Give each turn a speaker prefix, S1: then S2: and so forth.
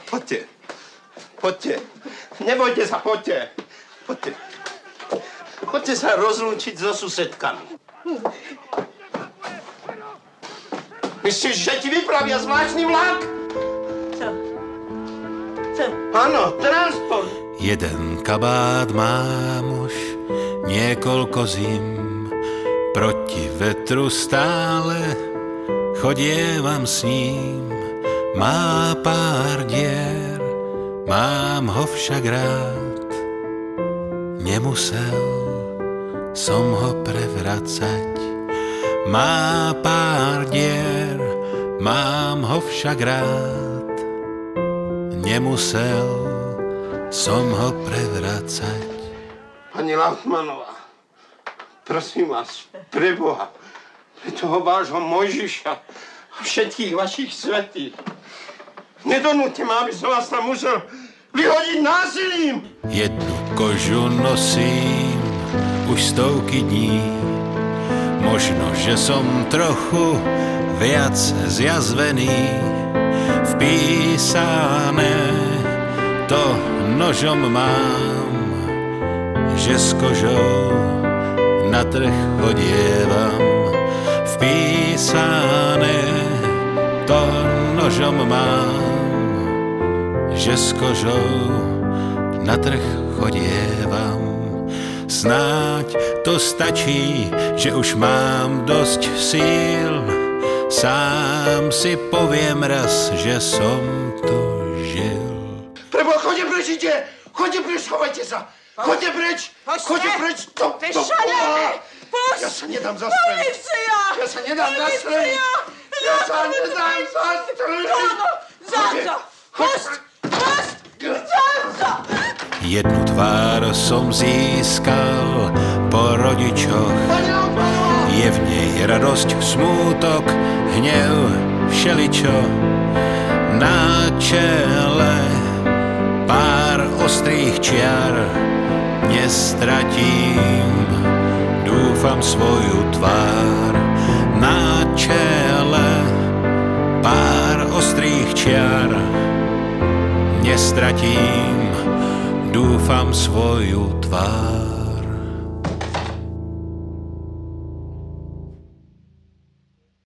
S1: Poďte. Poďte. Nebojte sa, poďte. Poďte. Poďte sa rozlúčiť so susedkami. Myslíš, že ti vypravia zvláštny vlak?
S2: Co? Co?
S1: Áno, transport.
S3: Jeden kabát mám už niekoľko zim, proti vetru stále chodievam s ním. Má pár dier, mám ho však rád. Nemusel som ho prevracať. Má pár dier, mám ho však rád. Nemusel som ho prevracať.
S1: Pani Lautmanová, prosím vás, pre Boha, pre toho vášho Mojžiša a všetkých vašich svätých, nedonúďte ma, aby som vás tam musel vyhodiť násilím.
S3: Jednu kožu nosím už stovky dní. Možno, že som trochu viac zjazvený. Vpísané to nožom mám, že s kožou na trh chodievam. Vpísané to nožom mám, že s kožou na trh chodievam. Snáď to stačí, že už mám dosť síl. Sám si poviem raz, že som tu žil.
S1: Preboha, chodte preč, ide! Chodte preč, schovajte sa! Chodte preč! Chodte preč!
S2: Ty šalené! Pusť!
S1: Ja sa nedám zastreliť!
S2: Polícia!
S1: Ja sa nedám zastreliť! Ja sa nedám zastreliť!
S2: Áno, Zanzo! Pusť! Pusť! Zanzo!
S3: Jednu tvár som získal po rodičoch. Je v nej radosť, smútok, hnev, všeličo. Na čele pár ostrých čiar. Nestratím, dúfam, svoju tvár. Na čele pár ostrých čiar. Nestratím, dúfam, svoju tvár.